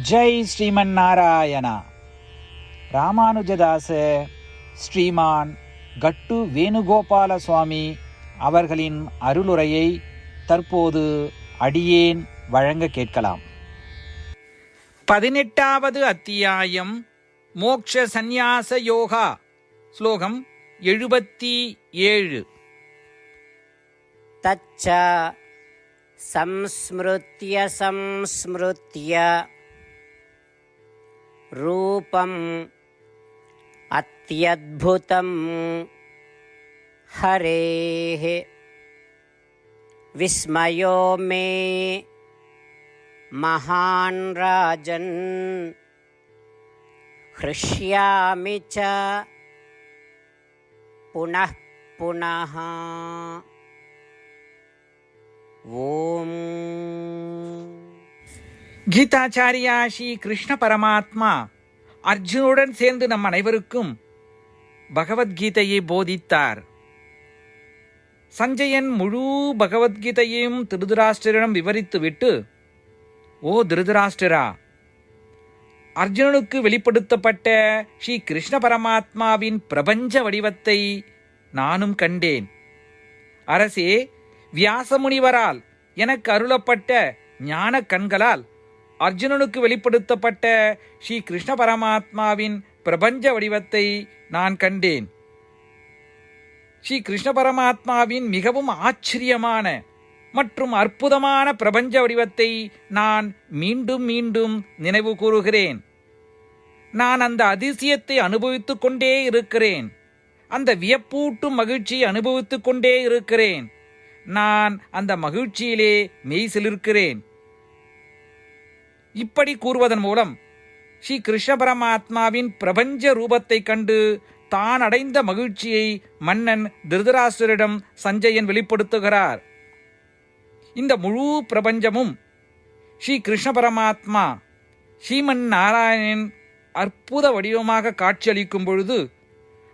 ஜெய் ஸ்ரீமன் நாராயணா. ராமானுஜதாச ஸ்ரீமான் கட்டு வேணுகோபால சுவாமி அவர்களின் அருளுரையை தற்போது அடியேன் வழங்க கேட்கலாம். 18வது அத்தியாயம் மோக்ஷ சந்நியாச யோகா. ஸ்லோகம் 77. தச்ச சம்ஸ்மிருத்ய ரூபம் அத்யத்புதம் ஹரேஹ விஸ்மயோ மே மகான் ராஜன் ஹ்ருஷ்யாமி ச புனః புனः. ஓம். கீதாச்சாரியா ஸ்ரீ கிருஷ்ண பரமாத்மா அர்ஜுனுடன் சேர்ந்து நம் அனைவருக்கும் பகவத்கீதையை போதித்தார். சஞ்சயன் முழு பகவத்கீதையையும் திருதராஷ்டிரரிடம் விவரித்துவிட்டு, ஓ திருதராஷ்டிரா, அர்ஜுனனுக்கு வெளிப்படுத்தப்பட்ட ஸ்ரீ கிருஷ்ண பரமாத்மாவின் பிரபஞ்ச வடிவத்தை நானும் கண்டேன். அரசே, வியாசமுனிவரால் எனக்கு அருளப்பட்ட ஞான கண்களால் அர்ஜுனனுக்கு வெளிப்படுத்தப்பட்ட ஸ்ரீ கிருஷ்ண பரமாத்மாவின் பிரபஞ்ச வடிவத்தை நான் கண்டேன். ஸ்ரீ கிருஷ்ண பரமாத்மாவின் மிகவும் ஆச்சரியமான மற்றும் அற்புதமான பிரபஞ்ச வடிவத்தை நான் மீண்டும் மீண்டும் நினைவு கூறுகிறேன். நான் அந்த அதிசயத்தை அனுபவித்துக் கொண்டே இருக்கிறேன். அந்த வியப்பூட்டும் மகிழ்ச்சியை அனுபவித்துக் கொண்டே இருக்கிறேன். நான் அந்த மகிழ்ச்சியிலே மெய்சிலிருக்கிறேன். இப்படி கூறுவதன் மூலம் ஸ்ரீ கிருஷ்ண பரமாத்மாவின் பிரபஞ்ச ரூபத்தை கண்டு தான் அடைந்த மகிழ்ச்சியை மன்னன் திருதராஷ்டிரரிடம் சஞ்சயன் வெளிப்படுத்துகிறார். இந்த முழு பிரபஞ்சமும் ஸ்ரீ கிருஷ்ண பரமாத்மா ஸ்ரீமன் நாராயணன் அற்புத வடிவமாக காட்சியளிக்கும் பொழுது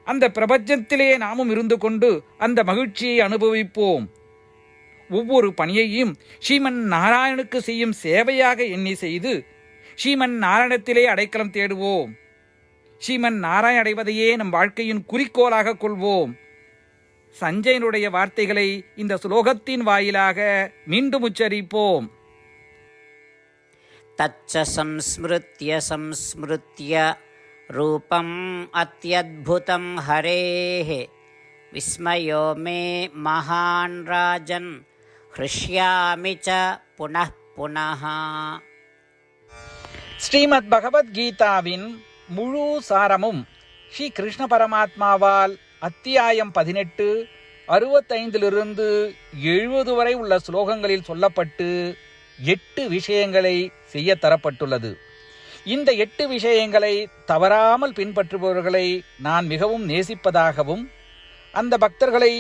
அந்த பிரபஞ்சத்திலே நாமும் இருந்து கொண்டு அந்த மகிழ்ச்சியை அனுபவிப்போம். ஒவ்வொரு பணியையும் ஸ்ரீமன் நாராயணனுக்கு செய்யும் சேவையாக எண்ணி செய்து ஸ்ரீமன் நாராயணத்திலே அடைக்கலம் தேடுவோம். ஸ்ரீமன் நாராயண அடைவதையே நம் வாழ்க்கையின் குறிக்கோளாக கொள்வோம். சஞ்சயனுடைய வார்த்தைகளை இந்த ஸ்லோகத்தின் வாயிலாக மீண்டும் உச்சரிப்போம். தச்ச சம்ஸ்மிருத்ய ரூபம் அத்யத்புதம் ஹரேஹ விஸ்மயோ மே மகான் ராஜன் ஹ்ருஷ்யாமி ச புனః புனः. ஸ்ரீமத் பகவத்கீதாவின் முழு சாரமும் ஸ்ரீ கிருஷ்ண பரமாத்மாவால் அத்தியாயம் 18 65 70 வரை உள்ள ஸ்லோகங்களில் சொல்லப்பட்டு 8 விஷயங்களை செய்ய தரப்பட்டுள்ளது. இந்த 8 விஷயங்களை தவறாமல் பின்பற்றுபவர்களை நான் மிகவும் நேசிப்பதாகவும் அந்த பக்தர்களை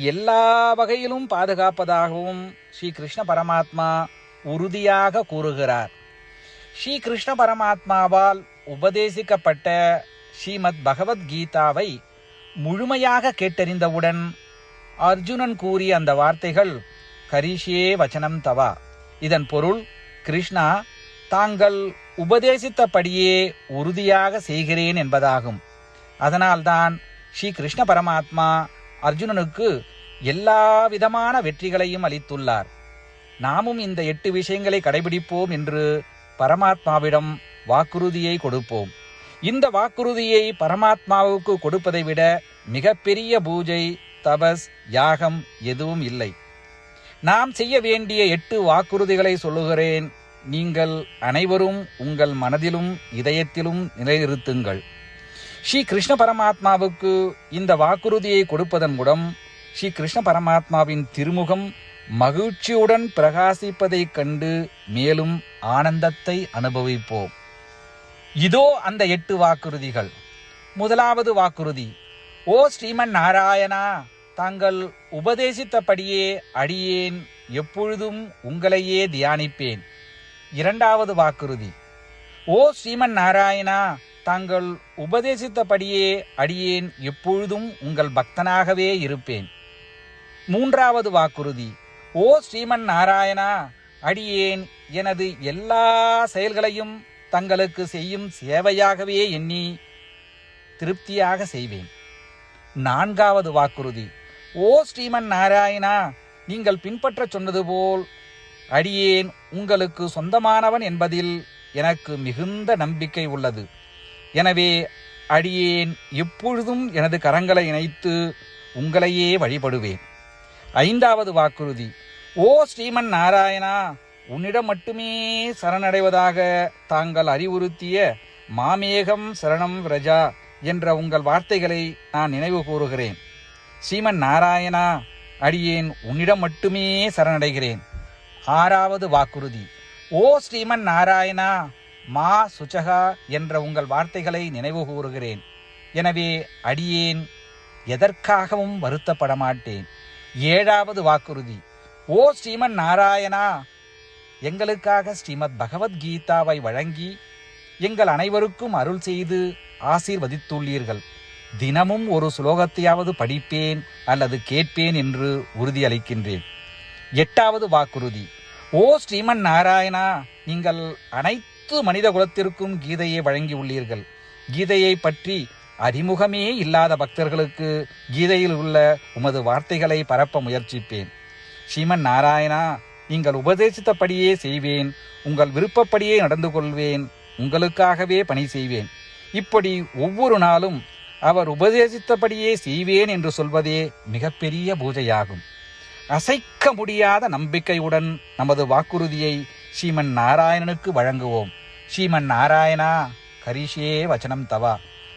எல்லா வகையிலும் பாதுகாப்பதாகவும் ஸ்ரீ கிருஷ்ண பரமாத்மா உறுதியாக கூறுகிறார். ஸ்ரீ கிருஷ்ண பரமாத்மாவால் உபதேசிக்கப்பட்ட ஸ்ரீமத் பகவத்கீதாவை முழுமையாக கேட்டறிந்தவுடன் அர்ஜுனன் கூறிய அந்த வார்த்தைகள் கரிஷ்யே வச்சனம் தவா. இதன் பொருள், கிருஷ்ணா, தாங்கள் உபதேசித்தபடியே உறுதியாக செய்கிறேன் என்பதாகும். அதனால்தான் ஸ்ரீ கிருஷ்ண பரமாத்மா அர்ஜுனனுக்கு எல்லா விதமான வெற்றிகளையும் அளித்துள்ளார். நாமும் இந்த 8 விஷயங்களை கடைபிடிப்போம் என்று பரமாத்மாவிடம் வாக்குறுதியை கொடுப்போம். இந்த வாக்குறுதியை பரமாத்மாவுக்கு கொடுப்பதை விட மிகப்பெரிய பூஜை, தபஸ், யாகம் எதுவும் இல்லை. நாம் செய்ய வேண்டிய 8 வாக்குறுதிகளை சொல்லுகிறேன். நீங்கள் அனைவரும் உங்கள் மனதிலும் இதயத்திலும் நிலைநிறுத்துங்கள். ஸ்ரீ கிருஷ்ண பரமாத்மாவுக்கு இந்த வாக்குறுதியை கொடுப்பதன் மூலம் ஸ்ரீ கிருஷ்ண பரமாத்மாவின் திருமுகம் மகிழ்ச்சியுடன் பிரகாசிப்பதைக் கண்டு மேலும் ஆனந்தத்தை அனுபவிப்போம். இதோ அந்த 8 வாக்குறுதிகள். முதலாவது வாக்குறுதி, ஓ ஸ்ரீமன் நாராயணா, தாங்கள் உபதேசித்தபடியே அடியேன் எப்பொழுதும் உங்களையே தியானிப்பேன். இரண்டாவது வாக்குறுதி, ஓ ஸ்ரீமன் நாராயணா, தாங்கள் உபதேசித்தபடியே அடியேன் எப்பொழுதும் உங்கள் பக்தனாகவே இருப்பேன். மூன்றாவது வாக்குறுதி, ஓ ஸ்ரீமன் நாராயணா, அடியேன் எனது எல்லா செயல்களையும் தங்களுக்கு செய்யும் சேவையாகவே எண்ணி திருப்தியாக செய்வேன். 4வது வாக்குறுதி. ஓ ஸ்ரீமன் நாராயணா, நீங்கள் பின்பற்ற சொன்னது போல் அடியேன் உங்களுக்கு சொந்தமானவன் என்பதில் எனக்கு மிகுந்த நம்பிக்கை உள்ளது. எனவே அடியேன் எப்பொழுதும் எனது கரங்களை இணைத்து உங்களையே வழிபடுவேன். 5வது வாக்குறுதி. ஓ ஸ்ரீமன் நாராயணா, உன்னிடம் மட்டுமே சரணடைவதாக தாங்கள் அறிவுறுத்திய மாமேகம் சரணம் விரஜா என்ற உங்கள் வார்த்தைகளை நான் நினைவு கூறுகிறேன். ஸ்ரீமன் நாராயணா, அடியேன் உன்னிடம் மட்டுமே சரணடைகிறேன். 6வது வாக்குறுதி. ஓ ஸ்ரீமன் நாராயணா, மா சுச்சகா என்ற உங்கள் வார்த்தைகளை நினைவு கூறுகிறேன். எனவே அடியேன் எதற்காகவும் வருத்தப்பட மாட்டேன். 7வது வாக்குறுதி. ஓ ஸ்ரீமன் நாராயணா, எங்களுக்காக ஸ்ரீமத் பகவத்கீதாவை வழங்கி எங்கள் அனைவருக்கும் அருள் செய்து ஆசீர்வதித்துள்ளீர்கள். தினமும் ஒரு சுலோகத்தையாவது படிப்பேன் அல்லது கேட்பேன் என்று உறுதியளிக்கின்றேன். 8வது வாக்குறுதி. ஓ ஸ்ரீமன் நாராயணா, நீங்கள் அனைத்து மனித குலத்திற்கும் கீதையை வழங்கியுள்ளீர்கள். கீதையை பற்றி அறிமுகமே இல்லாத பக்தர்களுக்கு கீதையில் உள்ள உமது வார்த்தைகளை பரப்ப முயற்சிப்பேன். ஸ்ரீமன் நாராயணா, நீங்கள் உபதேசித்தபடியே செய்வேன். உங்கள் விருப்பப்படியே நடந்து கொள்வேன். உங்களுக்காகவே பணி செய்வேன். இப்படி ஒவ்வொரு நாளும் அவர் உபதேசித்தபடியே செய்வேன் என்று சொல்வதே மிகப்பெரிய பூஜையாகும். அசைக்க முடியாத நம்பிக்கையுடன் நமது வாக்குறுதியை ஸ்ரீமன் நாராயணனுக்கு வழங்குவோம். ஸ்ரீமன் நாராயணா, கரிஷே வச்சனம் தவா.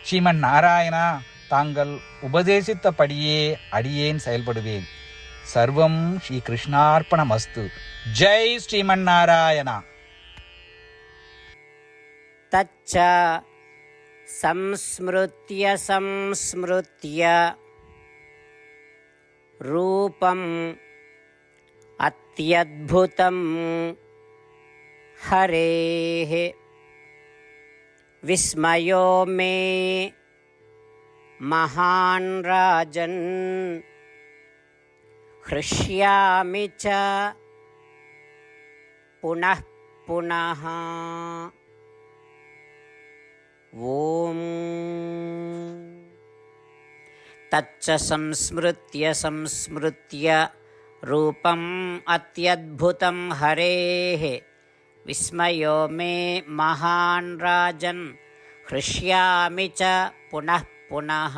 ஸ்ரீமன் நாராயணா, தாங்கள் உபதேசித்தபடியே அடியேன் செயல்படுவேன். சர்வம் ஸ்ரீ கிருஷ்ணார்ப்பணமஸ்து. ஜெய் ஸ்ரீமன் நாராயணா. தச்ச சம்ஸ்மிருத்ய சம்ஸ்மிருத்ய ரூபம் அத்யத்புதம் ஹரேஹ விஸ்மயோ மே மகான் ராஜன் ஹ்ருஷ்யாமி ச புனః புனः. ஓம் தச்ச சம்ஸ்மிருத்ய சம்ஸ்மிருத்ய ரூபம் அத்யத்புதம் ஹரேஹ விஸ்மயோ மே மகான் ராஜன் ஹ்ருஷ்யாமி ச புனః புனः.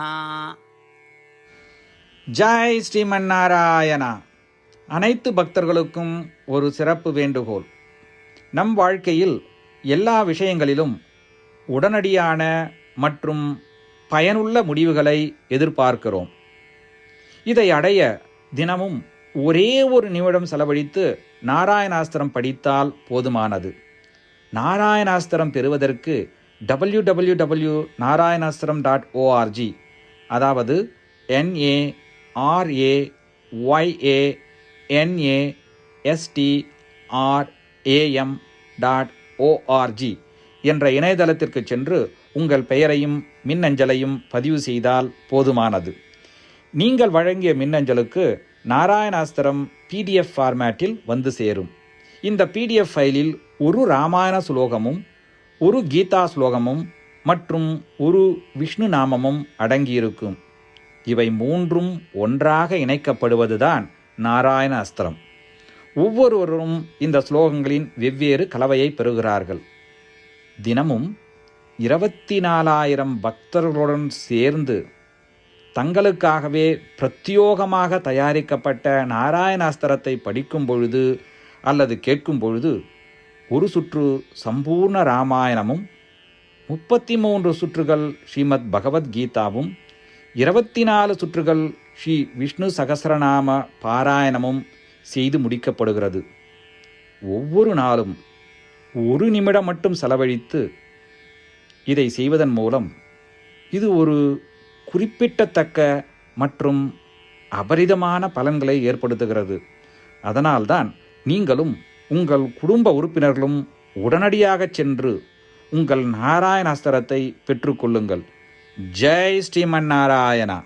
ஜெய் ஸ்ரீமன் நாராயணா. அனைத்து பக்தர்களுக்கும் ஒரு சிறப்பு வேண்டுகோள். நம் வாழ்க்கையில் எல்லா விஷயங்களிலும் உடனடியான மற்றும் பயனுள்ள முடிவுகளை எதிர்பார்க்கிறோம். இதை அடைய தினமும் ஒரே ஒரு நிமிடம் செலவழித்து நாராயணாஸ்திரம் படித்தால் போதுமானது. நாராயணாஸ்திரம் பெறுவதற்கு www.narayanaastram.org, அதாவது NARAYANASTRAM.org என்ற இணையதளத்திற்கு சென்று உங்கள் பெயரையும் மின்னஞ்சலையும் பதிவு செய்தால் போதுமானது. நீங்கள் வழங்கிய மின்னஞ்சலுக்கு நாராயணாஸ்திரம் PDF ஃபார்மேட்டில் வந்து சேரும். இந்த PDF ஃபைலில் ஒரு ராமாயண சுலோகமும் ஒரு கீதா ஸ்லோகமும் மற்றும் ஒரு விஷ்ணு நாமமும் அடங்கியிருக்கும். இவை மூன்றும் ஒன்றாக இணைக்கப்படுவதுதான் நாராயண அஸ்திரம். ஒவ்வொருவரும் இந்த ஸ்லோகங்களின் வெவ்வேறு கலவையை பெறுகிறார்கள். தினமும் 24,000 பக்தர்களுடன் சேர்ந்து தங்களுக்காகவே பிரத்யோகமாக தயாரிக்கப்பட்ட நாராயணாஸ்திரத்தை படிக்கும் பொழுது அல்லது கேட்கும் பொழுது ஒரு சுற்று சம்பூர்ண ராமாயணமும் 33 சுற்றுகள் ஸ்ரீமத் பகவத்கீதாவும் 24 சுற்றுகள் ஸ்ரீ விஷ்ணு சகஸ்ரநாம பாராயணமும் செய்து முடிக்கப்படுகிறது. ஒவ்வொரு நாளும் ஒரு நிமிடம் மட்டும் செலவழித்து இதை செய்வதன் மூலம் இது ஒரு குறிப்பிடத்தக்க மற்றும் அபரிதமான பலன்களை ஏற்படுத்துகிறது. அதனால்தான் நீங்களும் உங்கள் குடும்ப உறுப்பினர்களும் உடனடியாக சென்று உங்கள் நாராயணாஸ்திரத்தை பெற்றுக்கொள்ளுங்கள். ஜெய் ஸ்ரீமன் நாராயணா.